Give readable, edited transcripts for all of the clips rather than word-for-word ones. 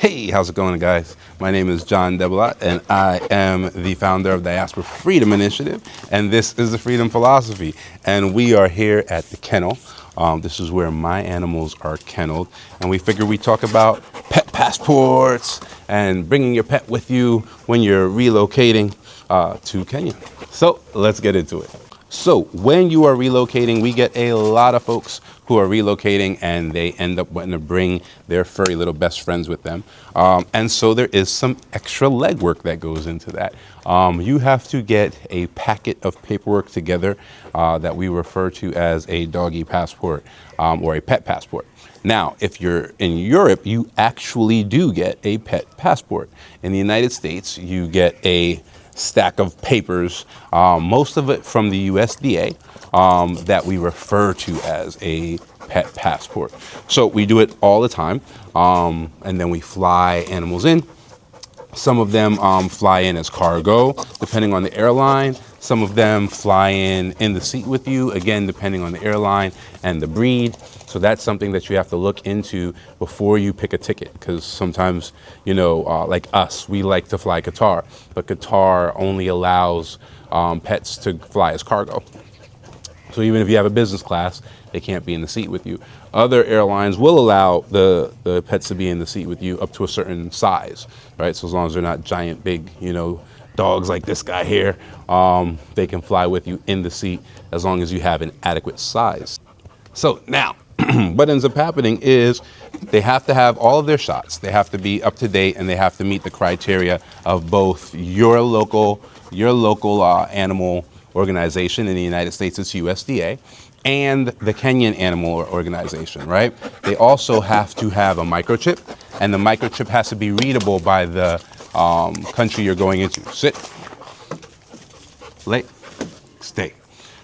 Hey, how's it going, guys? My name is John Debelot, and I am the founder of Diaspora Freedom Initiative, and this is the Freedom Philosophy. And we are here at the kennel. This is where my animals are kenneled, and we figure we talk about pet passports and bringing your pet with you when you're relocating to Kenya. So let's get into it. So when you are relocating, we get a lot of folks who are relocating and they end up wanting to bring their furry little best friends with them. And so there is some extra legwork that goes into that. You have to get a packet of paperwork together that we refer to as a doggy passport or a pet passport. Now, if you're in Europe, you actually do get a pet passport. In the United States, you get a stack of papers, most of it from the USDA, that we refer to as a pet passport. So we do it all the time, and then we fly animals in. Some of them fly in as cargo, depending on the airline. Some of them fly in the seat with you, again, depending on the airline and the breed. So that's something that you have to look into before you pick a ticket, because sometimes, like us, we like to fly Qatar, but Qatar only allows pets to fly as cargo. So even if you have a business class, they can't be in the seat with you. Other airlines will allow the pets to be in the seat with you up to a certain size, right? So as long as they're not giant, big, dogs like this guy here, they can fly with you in the seat as long as you have an adequate size. So now, what ends up happening is they have to have all of their shots. They have to be up to date, and they have to meet the criteria of both your local animal organization. In the United States, it's USDA, and the Kenyan Animal Organization, right? They also have to have a microchip, and the microchip has to be readable by the country you're going into. Sit, lay, stay.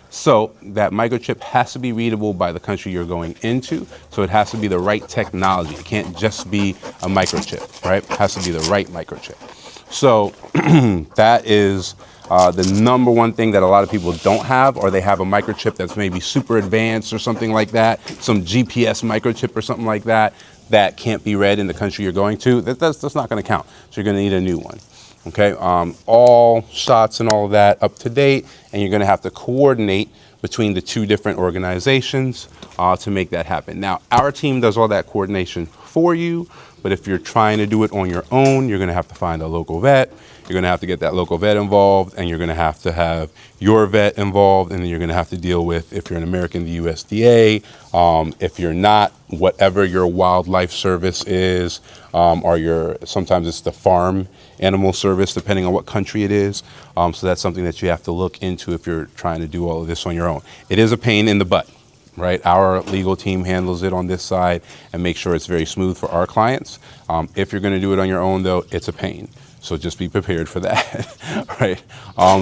So that microchip has to be readable by the country you're going into. So it has to be the right technology. It can't just be a microchip, right? It has to be the right microchip. So that is the number one thing that a lot of people don't have, or they have a microchip that's maybe super advanced or something like that, some GPS microchip or something like that, that can't be read in the country you're going to. That's not going to count. So you're going to need a new one. Okay, all shots and all of that up to date, and you're going to have to coordinate between the two different organizations to make that happen. Now, our team does all that coordination for you, but if you're trying to do it on your own, you're going to have to find a local vet. You're going to have to get that local vet involved, and you're going to have your vet involved, and then you're going to have to deal with, if you're an American, the USDA. If you're not, whatever your wildlife service is, or sometimes it's the farm animal service, depending on what country it is. So that's something that you have to look into if you're trying to do all of this on your own. It is a pain in the butt, right? Our legal team handles it on this side and makes sure it's very smooth for our clients. If you're going to do it on your own, though, it's a pain. So just be prepared for that, right?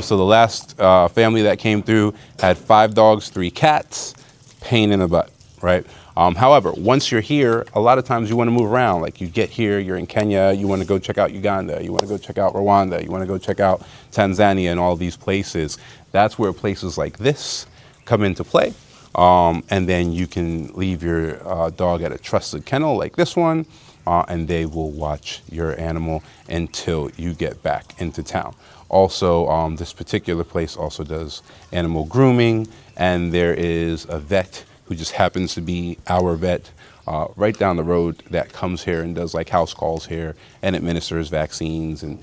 So the last family that came through had 5 dogs, 3 cats, pain in the butt, right? However, once you're here, a lot of times you want to move around. Like you get here, you're in Kenya, you want to go check out Uganda, you want to go check out Rwanda, you want to go check out Tanzania and all these places. That's where places like this come into play. And then you can leave your dog at a trusted kennel like this one, and they will watch your animal until you get back into town. Also, this particular place also does animal grooming, and there is a vet who just happens to be our vet right down the road that comes here and does like house calls here and administers vaccines, and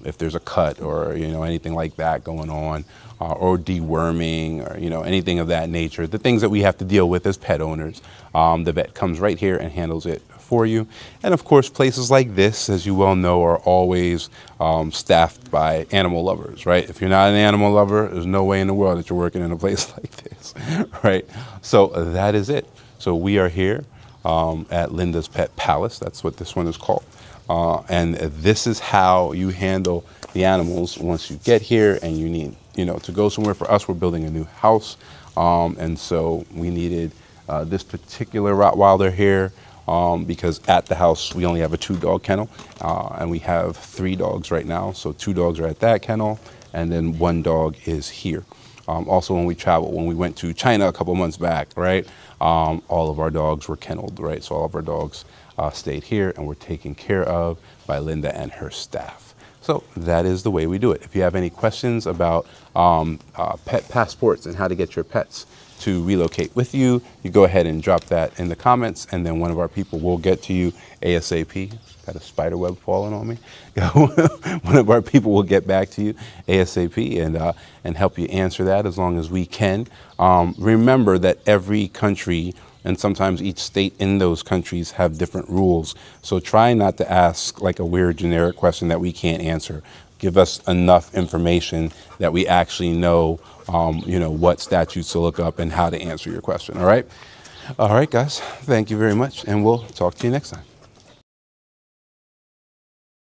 if there's a cut or anything like that going on, or deworming, or anything of that nature, the things that we have to deal with as pet owners, the vet comes right here and handles it for you. And of course, places like this, as you well know, are always staffed by animal lovers, right? If you're not an animal lover, there's no way in the world that you're working in a place like this, right? So that is it. So we are here at Linda's Pet Palace. That's what this one is called. And this is how you handle the animals once you get here and you need, to go somewhere. For us, we're building a new house. And so we needed this particular Rottweiler here because at the house we only have a 2-dog kennel, and we have 3 dogs right now. So 2 dogs are at that kennel, and then 1 dog is here. Also, when we travel, when we went to China a couple months back, right, all of our dogs were kenneled, right? So all of our dogs stayed here and were taken care of by Linda and her staff. So that is the way we do it. If you have any questions about pet passports and how to get your pets to relocate with you, you go ahead and drop that in the comments, and then one of our people will get to you ASAP. Got a spider web falling on me. One of our people will get back to you ASAP and help you answer that as long as we can. Remember that every country and sometimes each state in those countries have different rules. So try not to ask like a weird generic question that we can't answer. Give us enough information that we actually know, what statutes to look up and how to answer your question. All right. All right, guys. Thank you very much. And we'll talk to you next time.